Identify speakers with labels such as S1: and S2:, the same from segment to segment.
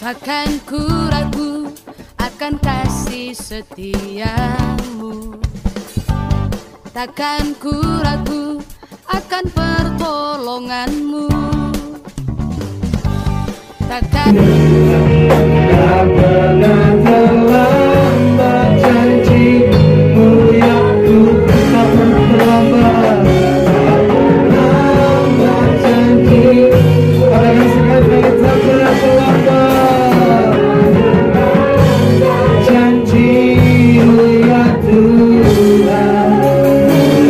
S1: Takkan ku ragu akan kasih setiamu, takkan ku ragu akan pertolonganmu, takkan
S2: tak pernah terlambat janjimu yang ku tak pernah terlambat, terlambat janji. Katakan sekali tak pernah terlambat janjimu ya Tuhan.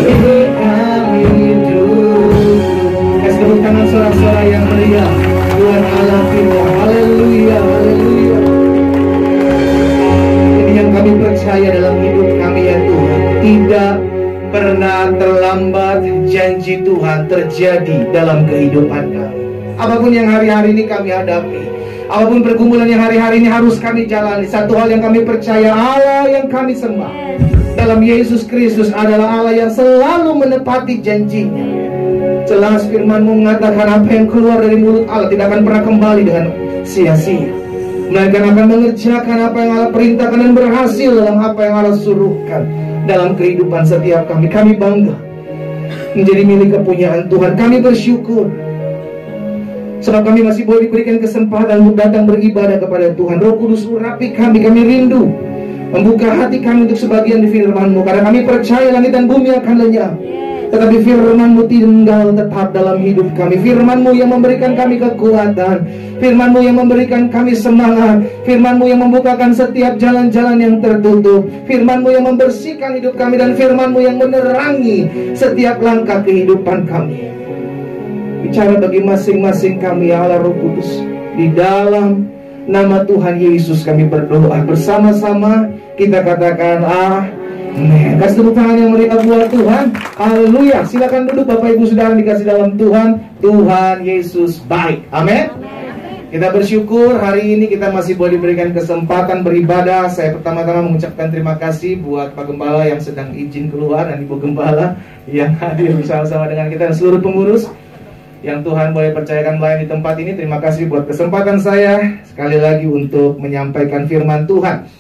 S2: Ini kami hidup. Sebut tangan suara-suara yang meriah. Tuhan Allah kita, haleluya, haleluya. Ini yang kami percaya dalam hidup kami ya Tuhan. Tidak pernah terlambat janji Tuhan terjadi dalam kehidupan kami. Apapun yang hari-hari ini kami hadapi, apapun pergumulan yang hari-hari ini harus kami jalani, satu hal yang kami percaya, Allah yang kami sembah dalam Yesus Kristus adalah Allah yang selalu menepati janjinya. Jelas firman-Mu mengatakan apa yang keluar dari mulut Allah tidak akan pernah kembali dengan sia-sia, melainkan akan mengerjakan apa yang Allah perintahkan dan berhasil dalam apa yang Allah suruhkan dalam kehidupan setiap kami. Kami bangga menjadi milik kepunyaan Tuhan. Kami bersyukur sebab kami masih boleh diberikan kesempatan untuk datang beribadah kepada Tuhan. Roh Kudus urapi kami rindu membuka hati kami untuk sebagian di firman-Mu, karena kami percaya langit dan bumi akan lenyap, tetapi firman-Mu tinggal tetap dalam hidup kami. Firman-Mu yang memberikan kami kekuatan, firman-Mu yang memberikan kami semangat, firman-Mu yang membukakan setiap jalan-jalan yang tertutup, firman-Mu yang membersihkan hidup kami, dan firman-Mu yang menerangi setiap langkah kehidupan kami. Bicara bagi masing-masing kami ya Allah Roh Kudus. Di dalam nama Tuhan Yesus kami berdoa. Bersama-sama kita katakan amin. Kasih tepuk tangan yang meriah buat Tuhan. Haleluya. Silakan duduk Bapak Ibu Saudara dikasih dalam Tuhan. Tuhan Yesus baik. Amin. Kita bersyukur hari ini kita masih boleh diberikan kesempatan beribadah. Saya pertama-tama mengucapkan terima kasih buat Pak Gembala yang sedang izin keluar, dan Ibu Gembala yang hadir bersama-sama dengan kita, dan seluruh pengurus yang Tuhan boleh percayakan melayani di tempat ini. Terima kasih buat kesempatan saya sekali lagi untuk menyampaikan firman Tuhan.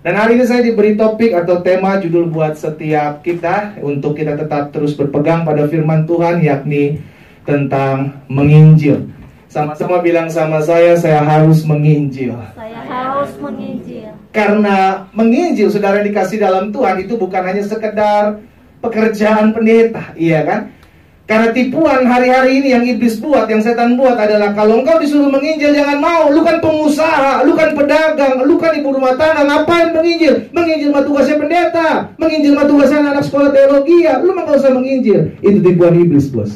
S2: Dan hari ini saya diberi topik atau tema judul buat setiap kita untuk kita tetap terus berpegang pada firman Tuhan, yakni tentang menginjil. Sama-sama bilang sama saya harus menginjil.
S3: Saya harus menginjil.
S2: Karena menginjil, saudara yang dikasih dalam Tuhan, itu bukan hanya sekedar pekerjaan pendeta, iya kan? Karena tipuan hari-hari ini yang iblis buat, yang setan buat adalah kalau engkau disuruh menginjil jangan mau. Lu kan pengusaha, lu kan pedagang, lu kan ibu rumah tangga, ngapain menginjil? Menginjil mah tugasnya pendeta, menginjil mah tugasnya anak sekolah teologi ya. Lu mah gak usah menginjil. Itu tipuan iblis, bos.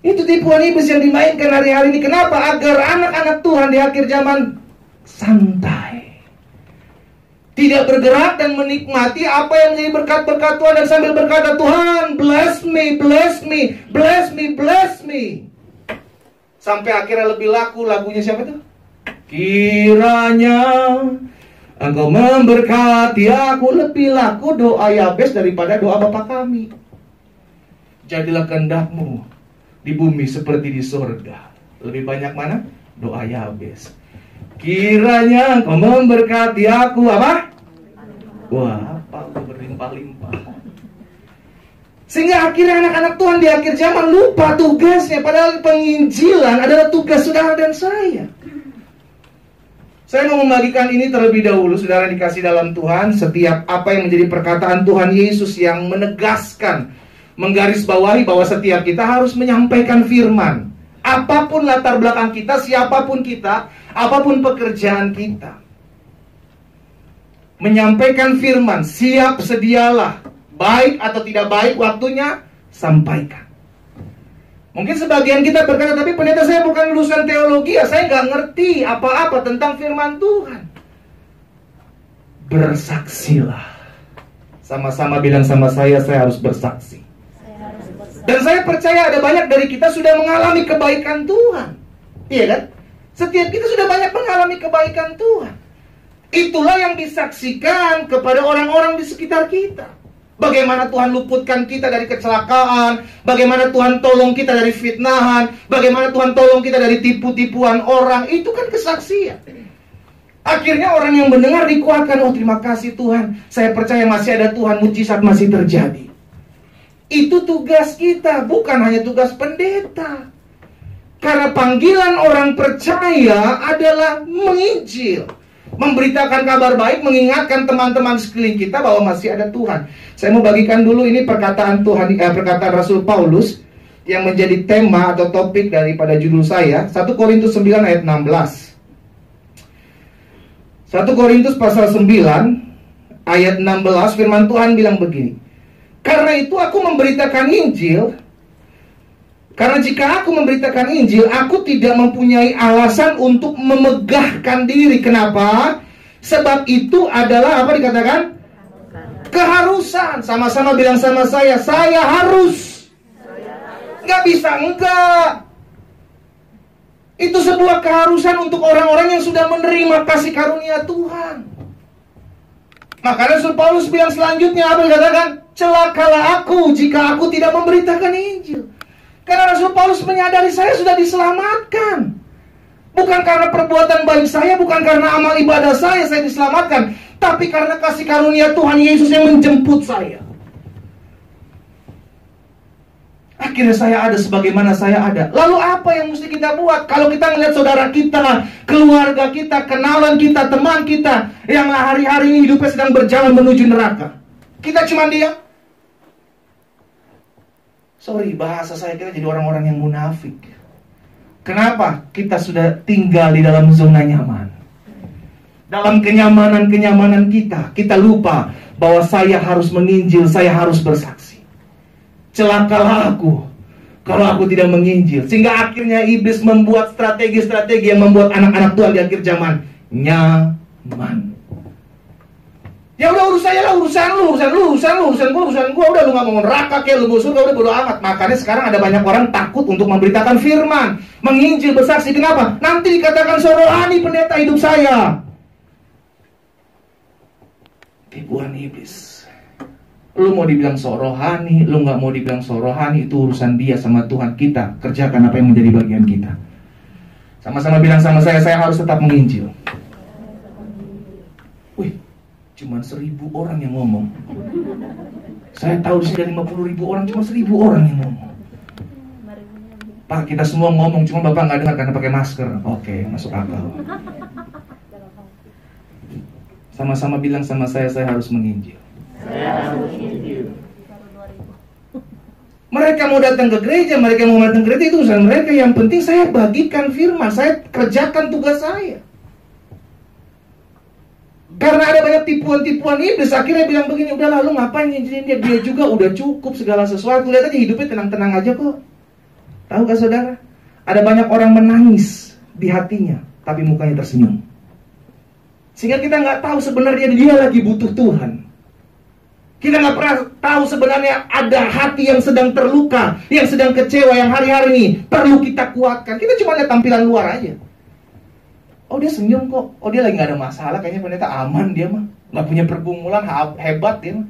S2: Itu tipuan iblis yang dimainkan hari-hari ini. Kenapa? Agar anak-anak Tuhan di akhir zaman santai, tidak bergerak dan menikmati apa yang menjadi berkat-berkat Tuhan, dan sambil berkata, Tuhan bless me, bless me, bless me, bless me. Sampai akhirnya lebih laku lagunya siapa tuh? Kiranya Engkau memberkati aku. Lebih laku doa Yabes daripada doa Bapa kami. Jadilah kehendak-Mu di bumi seperti di surga. Lebih banyak mana? Doa Yabes. Kiranya Engkau memberkati aku. Apa? Wah, apa udah berlimpah-limpah. Sehingga akhirnya anak-anak Tuhan di akhir zaman lupa tugasnya. Padahal penginjilan adalah tugas saudara dan saya. Saya mau membagikan ini terlebih dahulu, saudara dikasih dalam Tuhan. Setiap apa yang menjadi perkataan Tuhan Yesus yang menegaskan, menggarisbawahi bahwa setiap kita harus menyampaikan firman. Apapun latar belakang kita, siapapun kita, apapun pekerjaan kita, menyampaikan firman, siap sedialah. Baik atau tidak baik waktunya, sampaikan. Mungkin sebagian kita berkata, tapi pendeta saya bukan lulusan teologi ya, saya nggak ngerti apa-apa tentang firman Tuhan. Bersaksilah. Sama-sama bilang sama saya harus bersaksi. Dan saya percaya ada banyak dari kita sudah mengalami kebaikan Tuhan. Iya kan? Setiap kita sudah banyak mengalami kebaikan Tuhan. Itulah yang disaksikan kepada orang-orang di sekitar kita. Bagaimana Tuhan luputkan kita dari kecelakaan, bagaimana Tuhan tolong kita dari fitnahan, bagaimana Tuhan tolong kita dari tipu-tipuan orang. Itu kan kesaksian. Akhirnya orang yang mendengar dikuatkan, oh terima kasih Tuhan, saya percaya masih ada Tuhan, mujizat masih terjadi. Itu tugas kita, bukan hanya tugas pendeta. Karena panggilan orang percaya adalah menginjil, memberitakan kabar baik, mengingatkan teman-teman sekeliling kita bahwa masih ada Tuhan. Saya mau bagikan dulu ini perkataan Tuhan, perkataan Rasul Paulus yang menjadi tema atau topik daripada judul saya, 1 Korintus 9 ayat 16. 1 Korintus pasal 9 ayat 16, firman Tuhan bilang begini. Karena itu aku memberitakan Injil. Karena jika aku memberitakan Injil, aku tidak mempunyai alasan untuk memegahkan diri. Kenapa? Sebab itu adalah apa dikatakan? Keharusan. Sama-sama bilang sama saya harus. Nggak bisa enggak. Itu sebuah keharusan untuk orang-orang yang sudah menerima kasih karunia Tuhan. Maka Rasul Paulus bilang selanjutnya apa dikatakan? Celakalah aku jika aku tidak memberitakan Injil. Karena Rasul Paulus menyadari saya sudah diselamatkan. Bukan karena perbuatan baik saya, bukan karena amal ibadah saya diselamatkan, tapi karena kasih karunia Tuhan Yesus yang menjemput saya. Akhirnya saya ada sebagaimana saya ada. Lalu apa yang mesti kita buat? Kalau kita melihat saudara kita, keluarga kita, kenalan kita, teman kita yang hari-hari ini hidupnya sedang berjalan menuju neraka, kita cuma diam. Sorry, bahasa saya kita jadi orang-orang yang munafik. Kenapa? Kita sudah tinggal di dalam zona nyaman. Dalam kenyamanan-kenyamanan kita lupa bahwa saya harus menginjil, saya harus bersaksi. Celakalah aku kalau aku tidak menginjil. Sehingga akhirnya iblis membuat strategi-strategi yang membuat anak-anak Tuhan di akhir zaman nyaman. Ya udah urusan gua, udah lu gak mau neraka kayak lu mau surga, udah bodo amat. Makanya sekarang ada banyak orang takut untuk memberitakan firman, menginjil, bersaksi. Kenapa? Nanti dikatakan sorohani pendeta hidup saya. Tipuan iblis. Lu mau dibilang sorohani, lu gak mau dibilang sorohani, itu urusan dia sama Tuhan. Kita kerjakan apa yang menjadi bagian kita. Sama-sama bilang sama saya harus tetap menginjil. Wih, cuma 1.000 orang yang ngomong. Saya tahu di sini 50.000 orang, cuma 1.000 orang yang ngomong. Pak, kita semua ngomong, cuma Bapak nggak dengar karena pakai masker. Oke, masuk akal. Sama-sama bilang sama saya harus menginjil. Mereka mau datang ke gereja, mereka mau datang ke gereja, itu urusan mereka. Yang penting saya bagikan firman, saya kerjakan tugas saya. Karena ada banyak tipuan-tipuan iblis, akhirnya bilang begini, udah lalu ngapain nyinjirin dia juga udah cukup segala sesuatu. Lihat aja hidupnya tenang-tenang aja kok. Tahu gak saudara? Ada banyak orang menangis di hatinya, tapi mukanya tersenyum. Sehingga kita nggak tahu sebenarnya dia lagi butuh Tuhan. Kita nggak pernah tahu sebenarnya ada hati yang sedang terluka, yang sedang kecewa, yang hari-hari ini perlu kita kuatkan. Kita cuma lihat tampilan luar aja. Oh dia senyum kok, oh dia lagi gak ada masalah, kayaknya pendeta aman dia mah, gak punya pergumulan, hebat dia mah.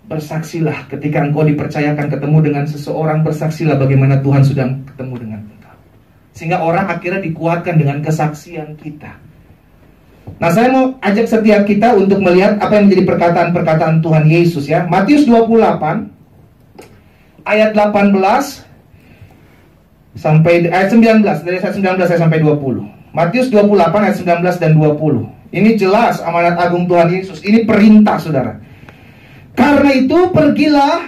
S2: Bersaksilah ketika engkau dipercayakan ketemu dengan seseorang, bersaksilah bagaimana Tuhan sedang ketemu dengan engkau. Sehingga orang akhirnya dikuatkan dengan kesaksian kita. Nah saya mau ajak setiap kita untuk melihat apa yang menjadi perkataan-perkataan Tuhan Yesus ya. Matius 28 ayat 18 sampai ayat 19, dari ayat 19 sampai 20. Matius 28 ayat 19 dan 20. Ini jelas amanat agung Tuhan Yesus. Ini perintah saudara. Karena itu pergilah,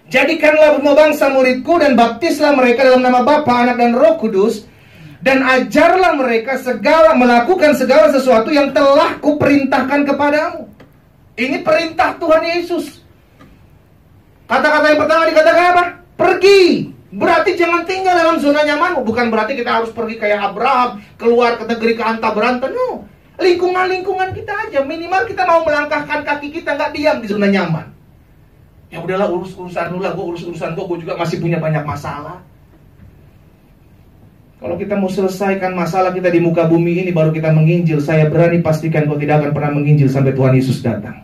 S2: jadikanlah semua bangsa muridku dan baptislah mereka dalam nama Bapa, Anak dan Roh Kudus, dan ajarlah mereka melakukan segala sesuatu yang telah kuperintahkan kepadamu. Ini perintah Tuhan Yesus. Kata-kata yang pertama dikatakan apa? Pergi. Berarti jangan tinggal dalam zona nyaman. Bukan berarti kita harus pergi kayak Abraham, keluar ke negeri keanta beranta. No. Lingkungan-lingkungan kita aja. Minimal kita mau melangkahkan kaki kita, nggak diam di zona nyaman. Ya udahlah, urus-urusan lu lah, gue urus-urusan gue juga masih punya banyak masalah. Kalau kita mau selesaikan masalah kita di muka bumi ini, baru kita menginjil. Saya berani pastikan kau tidak akan pernah menginjil sampai Tuhan Yesus datang.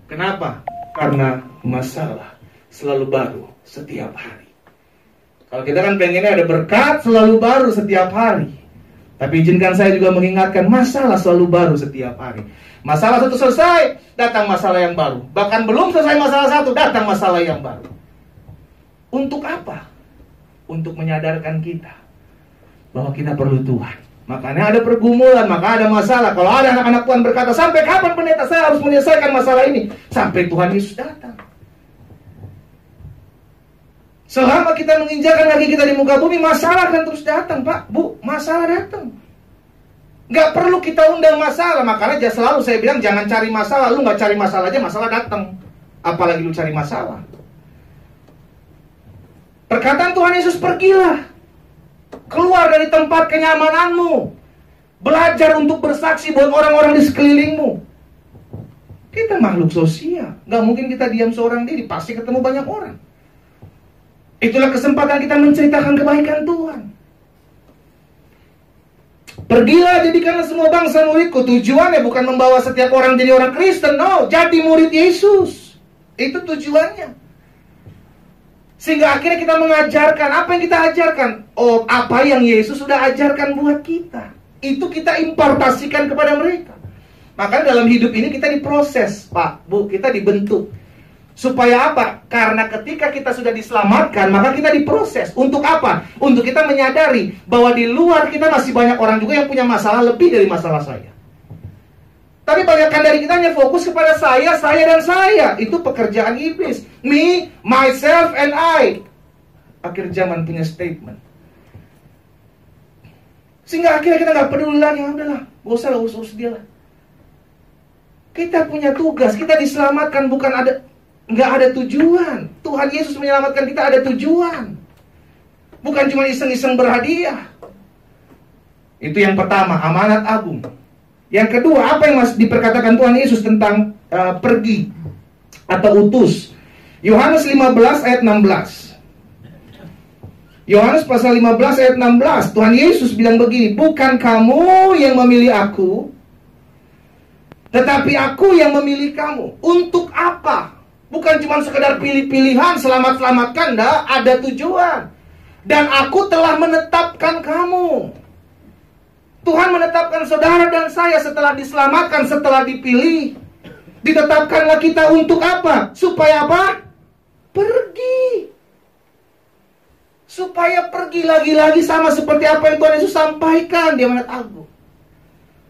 S2: Kenapa? Karena masalah selalu baru setiap hari. Kalau kita kan pengennya ada berkat selalu baru setiap hari. Tapi izinkan saya juga mengingatkan, masalah selalu baru setiap hari. Masalah satu selesai, datang masalah yang baru. Bahkan belum selesai masalah satu, datang masalah yang baru. Untuk apa? Untuk menyadarkan kita bahwa kita perlu Tuhan. Makanya ada pergumulan, maka ada masalah. Kalau ada anak-anak Tuhan berkata, sampai kapan pendeta saya harus menyelesaikan masalah ini? Sampai Tuhan Yesus datang. Selama kita menginjakan kaki kita di muka bumi, masalah akan terus datang, Pak, Bu. Masalah datang. Gak perlu kita undang masalah. Makanya selalu saya bilang, jangan cari masalah. Lu gak cari masalah aja, masalah datang. Apalagi lu cari masalah. Perkataan Tuhan Yesus, pergilah. Keluar dari tempat kenyamananmu. Belajar untuk bersaksi buat orang-orang di sekelilingmu. Kita makhluk sosial. Gak mungkin kita diam seorang diri. Pasti ketemu banyak orang. Itulah kesempatan kita menceritakan kebaikan Tuhan. Pergilah, jadikanlah semua bangsa muridku. Tujuannya bukan membawa setiap orang jadi orang Kristen. No, jadi murid Yesus. Itu tujuannya. Sehingga akhirnya kita mengajarkan. Apa yang kita ajarkan? Oh, apa yang Yesus sudah ajarkan buat kita. Itu kita importasikan kepada mereka. Maka dalam hidup ini kita diproses, Pak, Bu, kita dibentuk. Supaya apa? Karena ketika kita sudah diselamatkan, maka kita diproses. Untuk apa? Untuk kita menyadari bahwa di luar kita masih banyak orang juga yang punya masalah lebih dari masalah saya. Tapi banyakkan dari kita hanya fokus kepada saya, dan saya. Itu pekerjaan iblis. Me, myself, and I. Akhir zaman punya statement. Sehingga akhirnya kita gak peduli lagi. Ya udahlah, gak usah lah, urus dia lah. Kita punya tugas. Kita diselamatkan bukan ada... Nggak ada tujuan. Tuhan Yesus menyelamatkan kita ada tujuan. Bukan cuma iseng-iseng berhadiah. Itu yang pertama, amanat agung. Yang kedua, apa yang diperkatakan Tuhan Yesus tentang pergi atau utus? Yohanes 15 ayat 16. Yohanes pasal 15 ayat 16. Tuhan Yesus bilang begini, bukan kamu yang memilih aku, tetapi aku yang memilih kamu. Untuk apa? Bukan cuma sekedar pilih-pilihan, selamat-selamatkan, enggak, ada tujuan. Dan aku telah menetapkan kamu. Tuhan menetapkan saudara dan saya setelah diselamatkan, setelah dipilih. Ditetapkanlah kita untuk apa? Supaya apa? Pergi. Supaya pergi lagi-lagi sama seperti apa yang Tuhan Yesus sampaikan di amanat agung.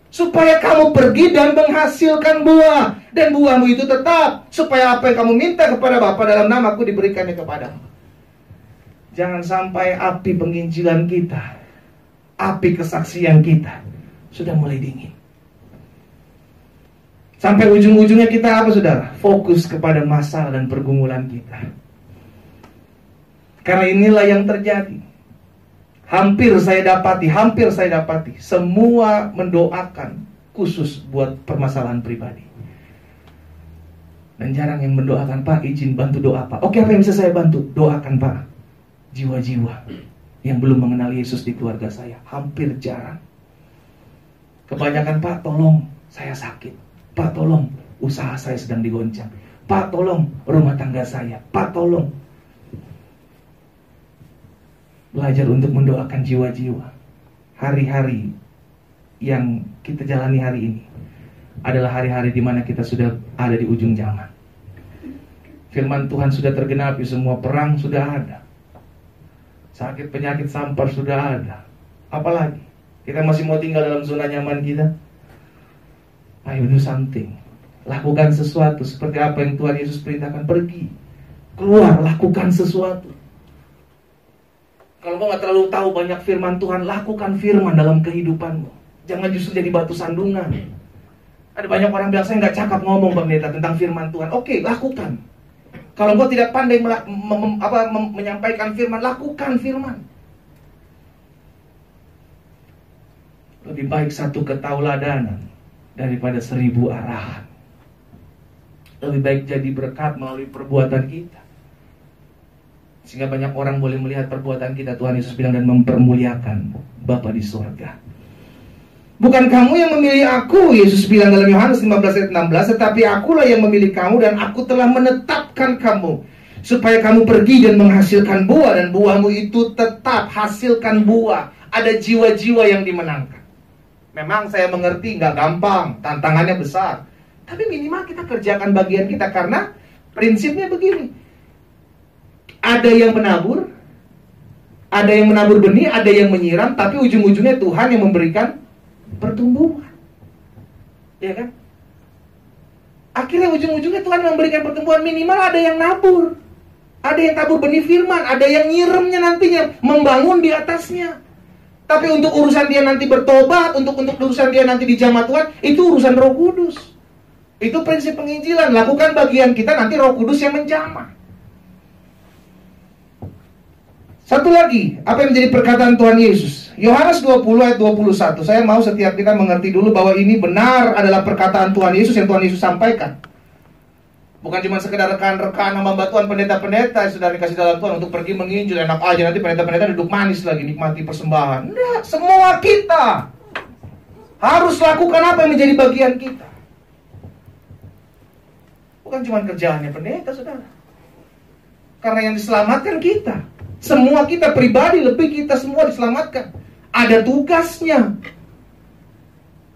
S2: Supaya kamu pergi dan menghasilkan buah. Dan buahmu itu tetap. Supaya apa yang kamu minta kepada Bapa dalam namaku diberikannya kepadamu. Jangan sampai api penginjilan kita, api kesaksian kita sudah mulai dingin. Sampai ujung-ujungnya kita apa, saudara? Fokus kepada masalah dan pergumulan kita. Karena inilah yang terjadi. Hampir saya dapati semua mendoakan khusus buat permasalahan pribadi. Dan jarang yang mendoakan, Pak, izin bantu doa, Pak. Oke, apa yang bisa saya bantu? Doakan, Pak, jiwa-jiwa yang belum mengenal Yesus di keluarga saya. Hampir jarang. Kebanyakan, Pak, tolong, saya sakit. Pak, tolong, usaha saya sedang digoncang. Pak, tolong, rumah tangga saya. Pak, tolong. Belajar untuk mendoakan jiwa-jiwa. Hari-hari yang kita jalani hari ini adalah hari-hari di mana kita sudah ada di ujung zaman. Firman Tuhan sudah tergenapi, semua perang sudah ada. Sakit, penyakit, sampar sudah ada. Apalagi? Kita masih mau tinggal dalam zona nyaman kita? Ayo do something. Lakukan sesuatu seperti apa yang Tuhan Yesus perintahkan. Pergi, keluar, lakukan sesuatu. Kalau kau gak terlalu tahu banyak firman Tuhan, lakukan firman dalam kehidupanmu. Jangan justru jadi batu sandungan. Ada banyak orang bilang, saya gak cakap ngomong, Bang Pendeta, tentang firman Tuhan. Oke, lakukan. Kalau kau tidak pandai menyampaikan firman, lakukan firman. Lebih baik satu ketauladanan daripada 1000 arahan. Lebih baik jadi berkat melalui perbuatan kita, sehingga banyak orang boleh melihat perbuatan kita. Tuhan Yesus bilang, dan mempermuliakan Bapa di surga. Bukan kamu yang memilih aku, Yesus bilang dalam Yohanes 15 ayat 16, tetapi akulah yang memilih kamu dan aku telah menetapkan kamu supaya kamu pergi dan menghasilkan buah, dan buahmu itu tetap hasilkan buah. Ada jiwa-jiwa yang dimenangkan. Memang saya mengerti nggak gampang, tantangannya besar, tapi minimal kita kerjakan bagian kita, karena prinsipnya begini. Ada yang menabur benih, ada yang menyiram, tapi ujung-ujungnya Tuhan yang memberikan pertumbuhan. Ya kan? Akhirnya ujung-ujungnya Tuhan memberikan pertumbuhan. Minimal ada yang nabur, ada yang tabur benih firman, ada yang nyiremnya nantinya, membangun di atasnya. Tapi untuk urusan dia nanti bertobat, untuk urusan dia nanti dijamah Tuhan, itu urusan Roh Kudus. Itu prinsip penginjilan. Lakukan bagian kita, nanti Roh Kudus yang menjamah. Satu lagi, apa yang menjadi perkataan Tuhan Yesus? Yohanes 20 ayat 21. Saya mau setiap kita mengerti dulu bahwa ini benar adalah perkataan Tuhan Yesus yang Tuhan Yesus sampaikan. Bukan cuma sekedar rekan-rekan hamba Tuhan, pendeta-pendeta yang sudah dikasih dalam Tuhan untuk pergi menginjil. Enak aja, nanti pendeta-pendeta duduk manis lagi, nikmati persembahan. Enggak, semua kita harus lakukan apa yang menjadi bagian kita. Bukan cuma kerjaannya pendeta, saudara. Karena yang diselamatkan kita. Semua kita pribadi, lebih kita semua diselamatkan. Ada tugasnya.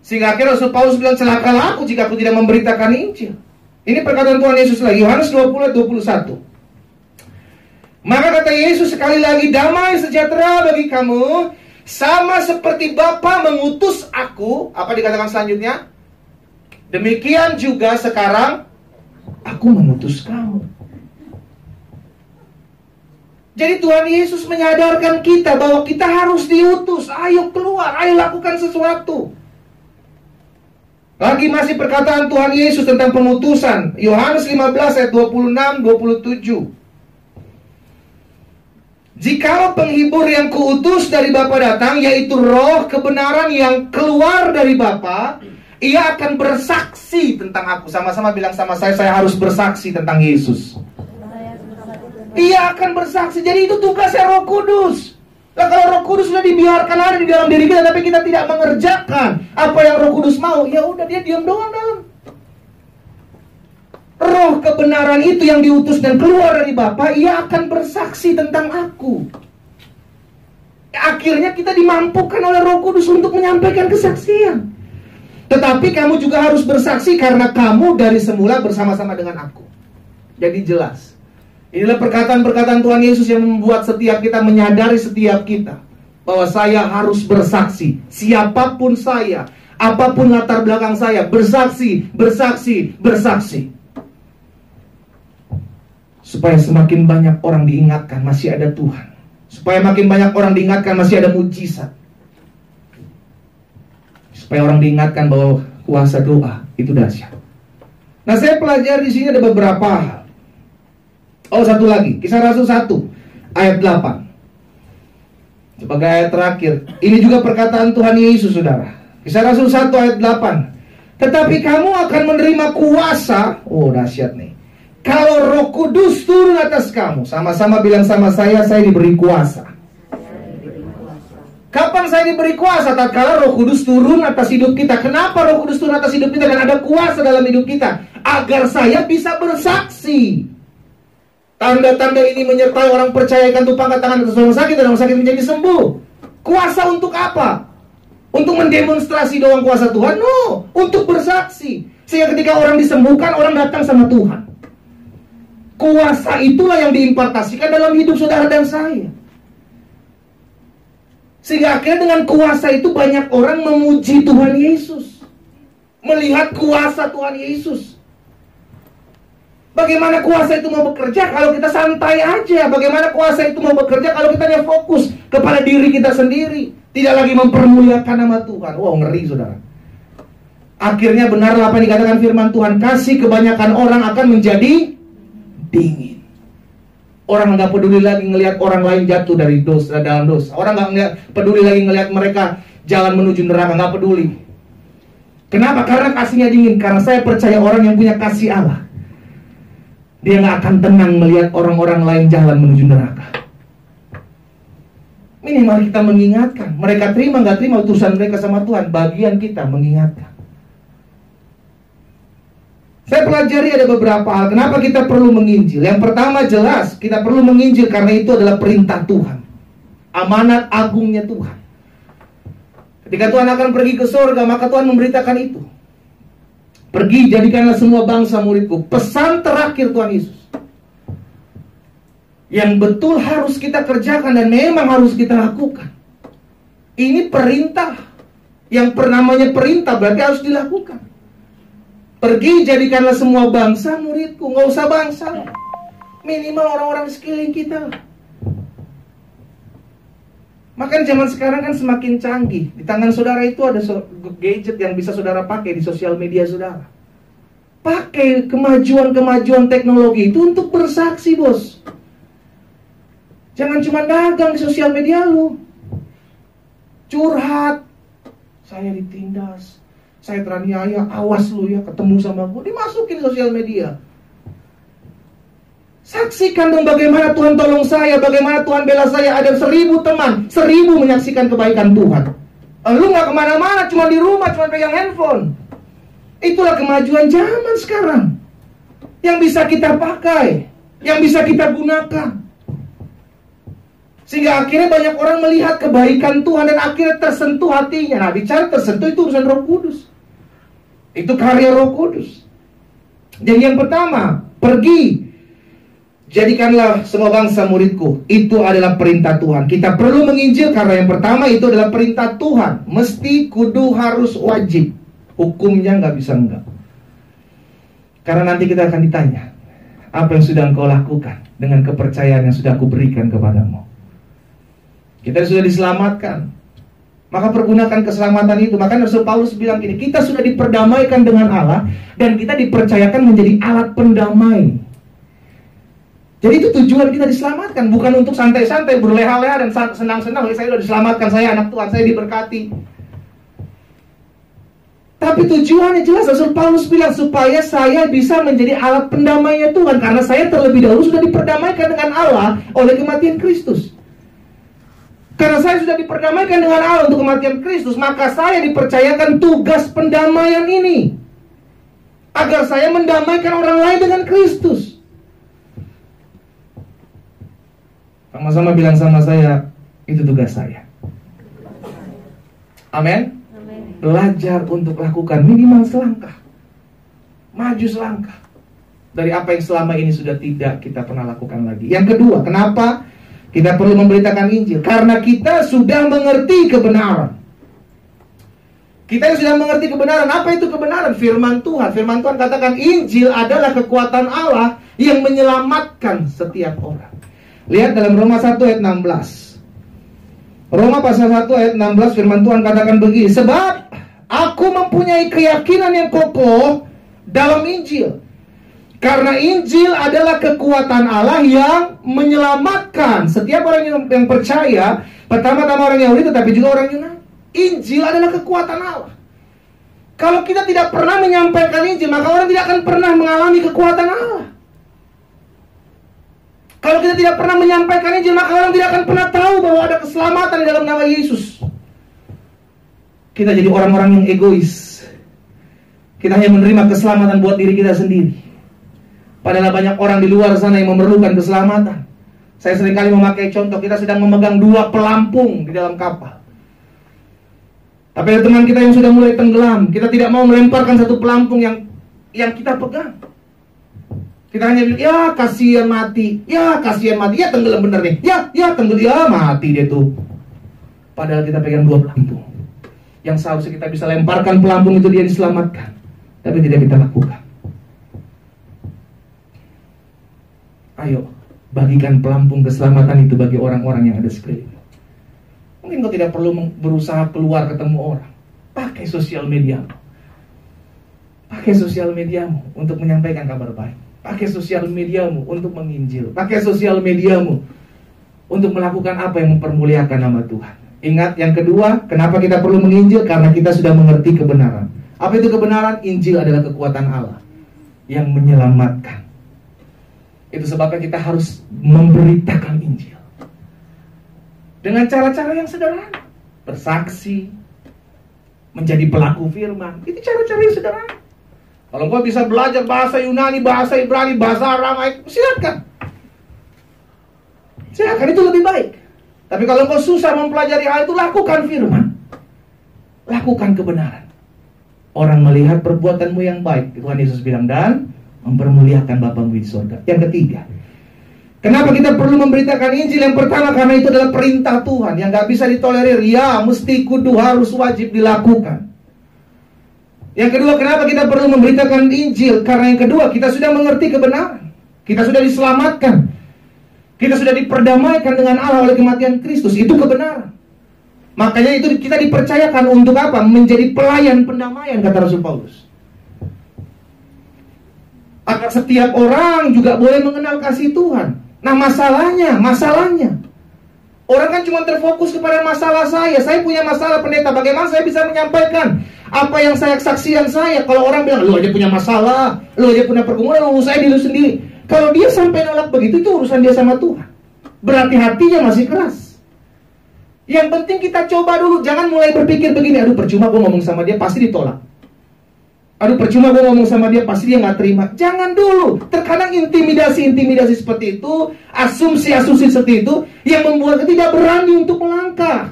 S2: Sehingga akhirnya Rasul Paulus bilang, celakalah aku jika aku tidak memberitakan Injil. Ini perkataan Tuhan Yesus lagi, Yohanes 20 ayat 21. Maka kata Yesus sekali lagi, damai sejahtera bagi kamu, sama seperti Bapa mengutus aku. Apa dikatakan selanjutnya? Demikian juga sekarang aku mengutus kamu. Jadi Tuhan Yesus menyadarkan kita bahwa kita harus diutus. Ayo keluar, ayo lakukan sesuatu. Lagi masih perkataan Tuhan Yesus tentang pengutusan. Yohanes 15 ayat 26-27. Jikalau penghibur yang kuutus dari Bapa datang, yaitu roh kebenaran yang keluar dari Bapa, ia akan bersaksi tentang aku. Sama-sama bilang sama saya harus bersaksi tentang Yesus. Ia akan bersaksi. Jadi itu tugasnya Roh Kudus. Nah, kalau Roh Kudus sudah dibiarkan ada di dalam diri kita, tapi kita tidak mengerjakan apa yang Roh Kudus mau, ya udah, dia diam doang dalam. Roh kebenaran itu yang diutus dan keluar dari Bapa, ia akan bersaksi tentang aku. Akhirnya kita dimampukan oleh Roh Kudus untuk menyampaikan kesaksian. Tetapi kamu juga harus bersaksi karena kamu dari semula bersama-sama dengan aku. Jadi jelas. Inilah perkataan-perkataan Tuhan Yesus yang membuat setiap kita menyadari setiap kita bahwa saya harus bersaksi. Siapapun saya, apapun latar belakang saya, bersaksi, bersaksi, bersaksi. Supaya semakin banyak orang diingatkan masih ada Tuhan. Supaya makin banyak orang diingatkan masih ada mujizat. Supaya orang diingatkan bahwa kuasa doa itu dahsyat. Nah, saya pelajari di sini ada beberapa hal. Oh, satu lagi, Kisah Rasul 1 ayat 8. Sebagai ayat terakhir. Ini juga perkataan Tuhan Yesus, saudara. Kisah Rasul 1 ayat 8. Tetapi kamu akan menerima kuasa. Oh, dahsyat nih. Kalau Roh Kudus turun atas kamu. Sama-sama bilang sama saya diberi kuasa. Kapan saya diberi kuasa? Tatkala Roh Kudus turun atas hidup kita. Kenapa Roh Kudus turun atas hidup kita? Dan ada kuasa dalam hidup kita. Agar saya bisa bersaksi. Tanda-tanda ini menyertai orang percaya ikan pangkat tangan atas orang sakit dan orang sakit menjadi sembuh. Kuasa untuk apa? Untuk mendemonstrasi doang kuasa Tuhan? No, untuk bersaksi. Sehingga ketika orang disembuhkan, orang datang sama Tuhan. Kuasa itulah yang diimpartasikan dalam hidup saudara dan saya. Sehingga akhirnya dengan kuasa itu banyak orang memuji Tuhan Yesus. Melihat kuasa Tuhan Yesus. Bagaimana kuasa itu mau bekerja kalau kita santai aja? Bagaimana kuasa itu mau bekerja kalau kita hanya fokus kepada diri kita sendiri? Tidak lagi mempermuliakan nama Tuhan. Wow, ngeri saudara. Akhirnya benarlah apa yang dikatakan firman Tuhan. Kasih kebanyakan orang akan menjadi dingin. Orang nggak peduli lagi ngelihat orang lain jatuh dari dosa, dalam dosa. Orang nggak peduli lagi ngelihat mereka jalan menuju neraka. Nggak peduli. Kenapa? Karena kasihnya dingin. Karena saya percaya orang yang punya kasih Allah, dia nggak akan tenang melihat orang-orang lain jalan menuju neraka. Minimal kita mengingatkan. Mereka terima nggak terima utusan mereka sama Tuhan, bagian kita mengingatkan. Saya pelajari ada beberapa hal kenapa kita perlu menginjil. Yang pertama jelas kita perlu menginjil karena itu adalah perintah Tuhan, amanat agungnya Tuhan. Ketika Tuhan akan pergi ke surga, maka Tuhan memberitakan itu. Pergi, jadikanlah semua bangsa muridku. Pesan terakhir Tuhan Yesus yang betul harus kita kerjakan dan memang harus kita lakukan. Ini perintah. Yang namanya perintah berarti harus dilakukan. Pergi, jadikanlah semua bangsa muridku. Nggak usah bangsa, minimal orang-orang di sekeliling kita. Makanya zaman sekarang kan semakin canggih. Di tangan saudara itu ada gadget yang bisa saudara pakai di sosial media saudara. Pakai kemajuan-kemajuan teknologi itu untuk bersaksi, bos. Jangan cuma dagang di sosial media lu. Curhat. Saya ditindas, saya teraniaya, awas lu ya ketemu sama gue. Dimasukin di sosial media. Saksikan dong bagaimana Tuhan tolong saya, bagaimana Tuhan bela saya. Ada 1000 teman, 1000 menyaksikan kebaikan Tuhan. Lu gak kemana-mana, cuma di rumah, cuma pegang handphone. Itulah kemajuan zaman sekarang yang bisa kita pakai, yang bisa kita gunakan. Sehingga akhirnya banyak orang melihat kebaikan Tuhan dan akhirnya tersentuh hatinya. Nah, bicara tersentuh itu urusan Roh Kudus. Itu karya Roh Kudus. Jadi yang pertama, pergi, jadikanlah semua bangsa muridku. Itu adalah perintah Tuhan. Kita perlu menginjil karena yang pertama itu adalah perintah Tuhan. Mesti, kudu, harus, wajib. Hukumnya nggak bisa enggak. Karena nanti kita akan ditanya, apa yang sudah engkau lakukan dengan kepercayaan yang sudah aku berikan kepadamu. Kita sudah diselamatkan, maka pergunakan keselamatan itu. Maka Rasul Paulus bilang gini, kita sudah diperdamaikan dengan Allah dan kita dipercayakan menjadi alat pendamai. Jadi itu tujuan kita diselamatkan, bukan untuk santai-santai, berleha-leha dan senang-senang. Saya sudah diselamatkan, saya anak Tuhan, saya diberkati. Tapi tujuannya jelas. Rasul Paulus bilang supaya saya bisa menjadi alat pendamainya Tuhan, karena saya terlebih dahulu sudah diperdamaikan dengan Allah oleh kematian Kristus. Karena saya sudah diperdamaikan dengan Allah untuk kematian Kristus, maka saya dipercayakan tugas pendamaian ini, agar saya mendamaikan orang lain dengan Kristus. Sama-sama bilang sama saya, itu tugas saya. Amin. Belajar untuk lakukan minimal selangkah, maju selangkah dari apa yang selama ini sudah tidak kita pernah lakukan lagi. Yang kedua, kenapa kita perlu memberitakan Injil? Karena kita sudah mengerti kebenaran. Kita sudah mengerti kebenaran. Apa itu kebenaran? Firman Tuhan. Firman Tuhan katakan Injil adalah kekuatan Allah yang menyelamatkan setiap orang. Lihat dalam Roma 1 ayat 16. Roma pasal 1 ayat 16 firman Tuhan katakan begini, sebab aku mempunyai keyakinan yang kokoh dalam Injil. Karena Injil adalah kekuatan Allah yang menyelamatkan setiap orang yang percaya, pertama-tama orang Yahudi tetapi juga orang Yunani. Injil adalah kekuatan Allah. Kalau kita tidak pernah menyampaikan Injil, maka orang tidak akan pernah mengalami kekuatan Allah. Kalau kita tidak pernah menyampaikan Injil, maka orang tidak akan pernah tahu bahwa ada keselamatan di dalam nama Yesus. Kita jadi orang-orang yang egois. Kita hanya menerima keselamatan buat diri kita sendiri. Padahal banyak orang di luar sana yang memerlukan keselamatan. Saya seringkali memakai contoh, kita sedang memegang 2 pelampung di dalam kapal. Tapi ada teman kita yang sudah mulai tenggelam. Kita tidak mau melemparkan satu pelampung yang kita pegang. Kita hanya bilang, ya kasihan mati, ya kasihan mati, ya tenggelam bener nih, ya tenggelam, ya mati dia tuh. Padahal kita pegang 2 pelampung yang seharusnya kita bisa lemparkan pelampung itu, dia diselamatkan. Tapi tidak kita lakukan. Ayo, bagikan pelampung keselamatan itu bagi orang-orang yang ada sekeliling. Mungkin kau tidak perlu berusaha keluar ketemu orang. Pakai sosial mediamu. Pakai sosial mediamu untuk menyampaikan kabar baik. Pakai sosial mediamu untuk menginjil. Pakai sosial mediamu untuk melakukan apa yang mempermuliakan nama Tuhan. Ingat, yang kedua, kenapa kita perlu menginjil? Karena kita sudah mengerti kebenaran. Apa itu kebenaran? Injil adalah kekuatan Allah yang menyelamatkan. Itu sebabnya kita harus memberitakan Injil. Dengan cara-cara yang sederhana. Bersaksi, menjadi pelaku firman. Itu cara-cara yang sederhana. Kalau engkau bisa belajar bahasa Yunani, bahasa Ibrani, bahasa Aramaik, silakan. Silakan, itu lebih baik. Tapi kalau engkau susah mempelajari hal itu, lakukan firman. Lakukan kebenaran. Orang melihat perbuatanmu yang baik, Tuhan Yesus bilang, dan mempermuliakan Bapamu di surga. Yang ketiga, kenapa kita perlu memberitakan Injil? Yang pertama, karena itu adalah perintah Tuhan yang gak bisa ditolerir. Ya, mesti, kudu, harus, wajib dilakukan. Yang kedua, kenapa kita perlu memberitakan Injil? Karena yang kedua, kita sudah mengerti kebenaran. Kita sudah diselamatkan. Kita sudah diperdamaikan dengan Allah oleh kematian Kristus. Itu kebenaran. Makanya itu kita dipercayakan untuk apa? Menjadi pelayan pendamaian, kata Rasul Paulus. Agar setiap orang juga boleh mengenal kasih Tuhan. Nah, masalahnya orang kan cuma terfokus kepada masalah saya. Saya punya masalah, pendeta. Bagaimana saya bisa menyampaikan apa yang saya saksikan saya? Kalau orang bilang, lu aja punya masalah, lu aja punya pergumulan, lu saya diri sendiri. Kalau dia sampai nolak begitu, itu urusan dia sama Tuhan. Berarti hatinya masih keras. Yang penting kita coba dulu. Jangan mulai berpikir begini, aduh percuma gue ngomong sama dia, pasti ditolak. Aduh percuma gue ngomong sama dia, pasti dia gak terima. Jangan dulu. Terkadang intimidasi seperti itu, asumsi seperti itu, yang membuat kita tidak berani untuk melangkah.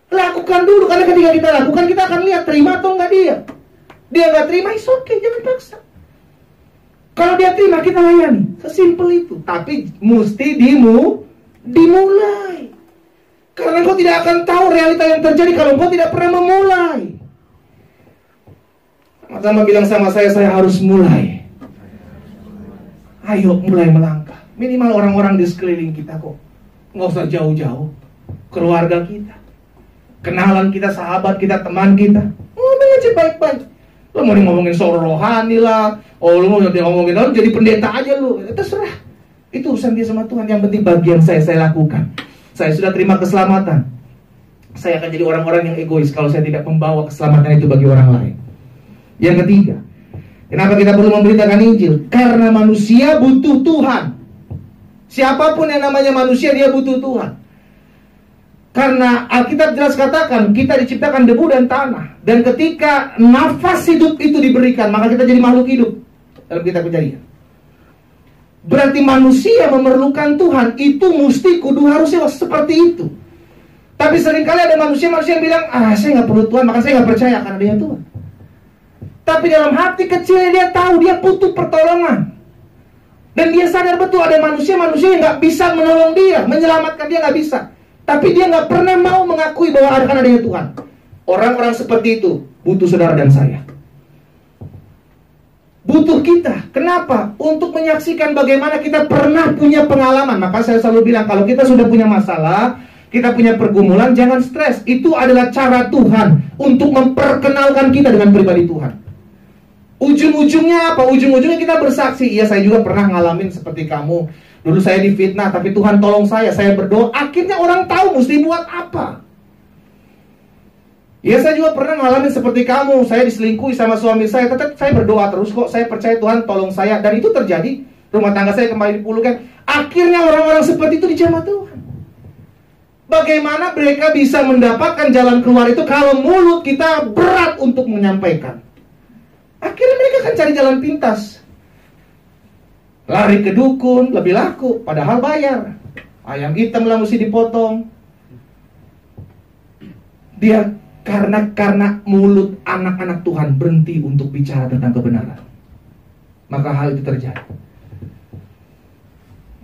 S2: Lakukan dulu, karena ketika kita lakukan, kita akan lihat terima atau enggak dia. Dia gak terima, it's okay, jangan paksa. Kalau dia terima, kita layani. Sesimpel itu. Tapi mesti dimulai. Karena engkau tidak akan tahu realita yang terjadi kalau engkau tidak pernah memulai. Sama bilang sama saya harus mulai. Ayo mulai melangkah. Minimal orang-orang di sekeliling kita kok. Nggak usah jauh-jauh. Keluarga kita, kenalan kita, sahabat kita, teman kita. Ngomong aja baik-baik. Lo mau ngomongin soal rohani lah, lu mau ngomongin lo jadi pendeta aja lu. Terserah. Itu urusan dia sama Tuhan. Yang penting bagian saya lakukan. Saya sudah terima keselamatan. Saya akan jadi orang-orang yang egois kalau saya tidak membawa keselamatan itu bagi orang lain. Yang ketiga, kenapa kita perlu memberitakan Injil? Karena manusia butuh Tuhan. Siapapun yang namanya manusia, dia butuh Tuhan. Karena Alkitab jelas katakan, kita diciptakan debu dan tanah. Dan ketika nafas hidup itu diberikan, maka kita jadi makhluk hidup. Dalam kitab Kejadian. Berarti manusia memerlukan Tuhan. Itu mesti kudu harusnya seperti itu. Tapi seringkali ada manusia yang bilang, saya gak perlu Tuhan, maka saya gak percaya karena dia Tuhan. Tapi dalam hati kecilnya dia tahu dia butuh pertolongan. Dan dia sadar betul ada manusia yang gak bisa menolong dia, menyelamatkan dia gak bisa. Tapi dia gak pernah mau mengakui bahwa akan adanya Tuhan. Orang-orang seperti itu butuh saudara dan saya. Butuh kita. Kenapa? Untuk menyaksikan bagaimana kita pernah punya pengalaman. Maka saya selalu bilang, kalau kita sudah punya masalah, kita punya pergumulan, jangan stres. Itu adalah cara Tuhan untuk memperkenalkan kita dengan pribadi Tuhan. Ujung-ujungnya apa? Ujung-ujungnya kita bersaksi. Iya, saya juga pernah ngalamin seperti kamu. Dulu saya difitnah, tapi Tuhan tolong saya berdoa. Akhirnya orang tahu mesti buat apa. Ya, saya juga pernah ngalamin seperti kamu. Saya diselingkuhi sama suami saya, tetap saya berdoa terus kok. Saya percaya Tuhan tolong saya. Dan itu terjadi. Rumah tangga saya kembali dipulihkan. Akhirnya orang-orang seperti itu dijamah Tuhan. Bagaimana mereka bisa mendapatkan jalan keluar itu kalau mulut kita berat untuk menyampaikan? Akhirnya mereka akan cari jalan pintas. Lari ke dukun, lebih laku, padahal bayar. Ayam hitam lah mesti dipotong. Dia karena mulut anak-anak Tuhan berhenti untuk bicara tentang kebenaran, maka hal itu terjadi.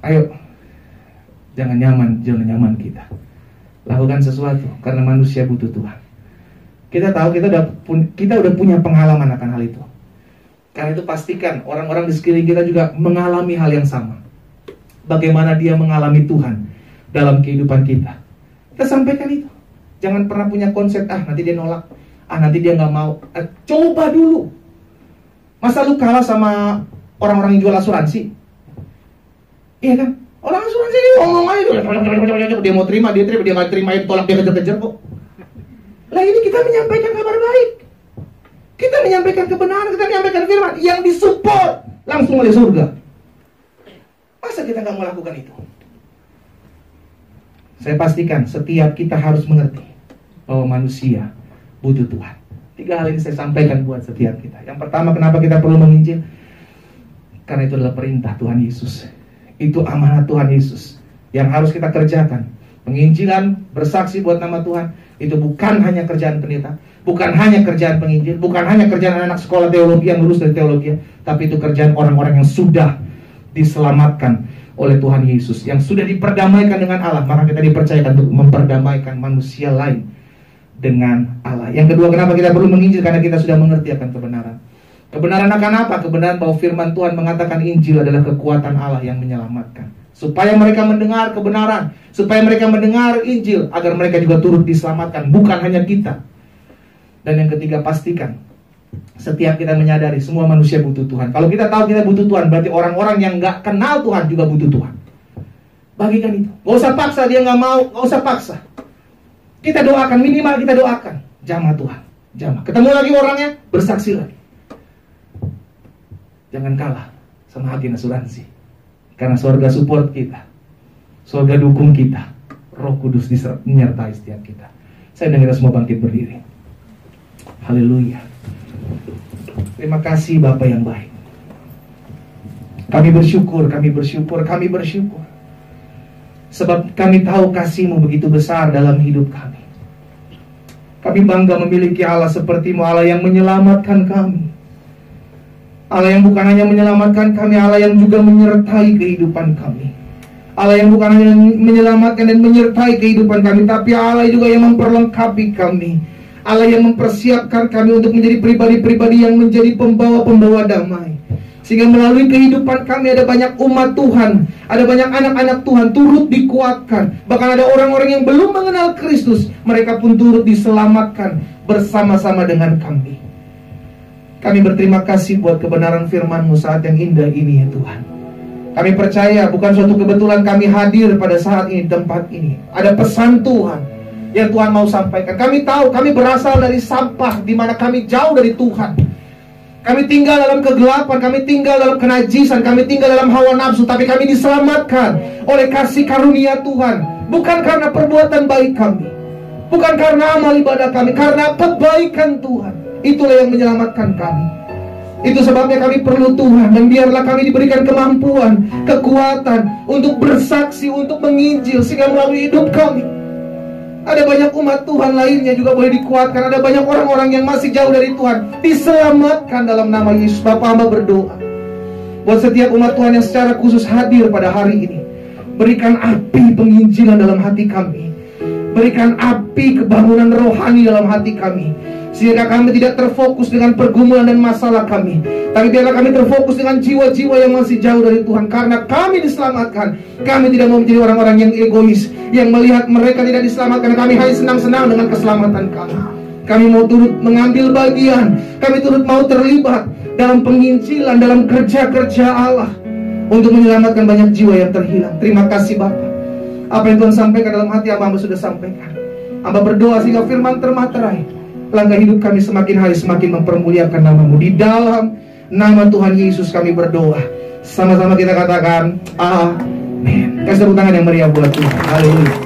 S2: Ayo, jangan nyaman kita. Lakukan sesuatu karena manusia butuh Tuhan. Kita tahu kita udah punya pengalaman akan hal itu. Karena itu pastikan orang-orang di sekeliling kita juga mengalami hal yang sama. Bagaimana dia mengalami Tuhan dalam kehidupan kita. Kita sampaikan itu. Jangan pernah punya konsep, nanti dia nolak, nanti dia gak mau. Coba dulu. Masa lu kalah sama orang-orang yang jual asuransi? Iya kan? Orang asuransi ini ngomong aja, dia mau terima, dia gak terima, tolak, dia kejar-kejar kok. Lah ini kita menyampaikan kabar baik. Kita menyampaikan kebenaran, kita menyampaikan firman yang disupport langsung oleh surga. Masa kita gak melakukan itu? Saya pastikan setiap kita harus mengerti bahwa manusia butuh Tuhan. 3 hal ini saya sampaikan buat setiap kita. Yang pertama, kenapa kita perlu menginjil? Karena itu adalah perintah Tuhan Yesus. Itu amanat Tuhan Yesus yang harus kita kerjakan. Penginjilan, bersaksi buat nama Tuhan, itu bukan hanya kerjaan pendeta, bukan hanya kerjaan penginjil, bukan hanya kerjaan anak sekolah teologi yang lulus dari teologi, tapi itu kerjaan orang-orang yang sudah diselamatkan oleh Tuhan Yesus, yang sudah diperdamaikan dengan Allah. Maka kita dipercayakan untuk memperdamaikan manusia lain dengan Allah. Yang kedua, kenapa kita perlu menginjil? Karena kita sudah mengerti akan kebenaran. Kebenaran akan apa? Kebenaran bahwa firman Tuhan mengatakan Injil adalah kekuatan Allah yang menyelamatkan. Supaya mereka mendengar kebenaran, supaya mereka mendengar Injil, agar mereka juga turut diselamatkan, bukan hanya kita. Dan yang ketiga, pastikan setiap kita menyadari semua manusia butuh Tuhan. Kalau kita tahu kita butuh Tuhan, berarti orang-orang yang gak kenal Tuhan juga butuh Tuhan. Bagikan itu. Gak usah paksa, dia gak mau, gak usah paksa. Kita doakan, minimal kita doakan. Jamah Tuhan, jamah. Ketemu lagi orangnya, bersaksi lagi. Jangan kalah sama agen asuransi. Karena surga support kita, surga dukung kita, Roh Kudus menyertai setiap kita. Saya dan kita semua bangkit berdiri. Haleluya. Terima kasih Bapa yang baik. Kami bersyukur, kami bersyukur, kami bersyukur. Sebab kami tahu kasih-Mu begitu besar dalam hidup kami. Kami bangga memiliki Allah seperti-Mu, Allah yang menyelamatkan kami. Allah yang bukan hanya menyelamatkan kami, Allah yang juga menyertai kehidupan kami. Allah yang bukan hanya menyelamatkan dan menyertai kehidupan kami, tapi Allah juga yang memperlengkapi kami. Allah yang mempersiapkan kami untuk menjadi pribadi-pribadi yang menjadi pembawa-pembawa damai. Sehingga melalui kehidupan kami ada banyak umat Tuhan, ada banyak anak-anak Tuhan turut dikuatkan. Bahkan ada orang-orang yang belum mengenal Kristus, mereka pun turut diselamatkan bersama-sama dengan kami. Kami berterima kasih buat kebenaran firman-Mu saat yang indah ini ya Tuhan. Kami percaya bukan suatu kebetulan kami hadir pada saat ini, tempat ini. Ada pesan Tuhan yang Tuhan mau sampaikan. Kami tahu kami berasal dari sampah, di mana kami jauh dari Tuhan. Kami tinggal dalam kegelapan, kami tinggal dalam kenajisan, kami tinggal dalam hawa nafsu. Tapi kami diselamatkan oleh kasih karunia Tuhan. Bukan karena perbuatan baik kami, bukan karena amal ibadah kami, karena kebaikan Tuhan. Itulah yang menyelamatkan kami. Itu sebabnya kami perlu Tuhan. Dan biarlah kami diberikan kemampuan, kekuatan untuk bersaksi, untuk menginjil. Sehingga melalui hidup kami ada banyak umat Tuhan lainnya juga boleh dikuatkan. Ada banyak orang-orang yang masih jauh dari Tuhan diselamatkan dalam nama Yesus. Bapa, hamba berdoa buat setiap umat Tuhan yang secara khusus hadir pada hari ini. Berikan api penginjilan dalam hati kami. Berikan api kebangunan rohani dalam hati kami. Sehingga kami tidak terfokus dengan pergumulan dan masalah kami, tapi biarlah kami terfokus dengan jiwa-jiwa yang masih jauh dari Tuhan. Karena kami diselamatkan, kami tidak mau menjadi orang-orang yang egois, yang melihat mereka tidak diselamatkan. Kami hanya senang-senang dengan keselamatan kami. Kami mau turut mengambil bagian, kami turut mau terlibat dalam penginjilan, dalam kerja-kerja Allah untuk menyelamatkan banyak jiwa yang terhilang. Terima kasih Bapa. Apa yang Tuhan sampaikan dalam hati hamba sudah sampaikan. Hamba berdoa sehingga firman termaterai. Langkah hidup kami semakin hari semakin mempermuliakan nama-Mu. Di dalam nama Tuhan Yesus kami berdoa. Sama-sama kita katakan amin. Kasih tepuk tangan yang meriah buat Tuhan. Haleluya.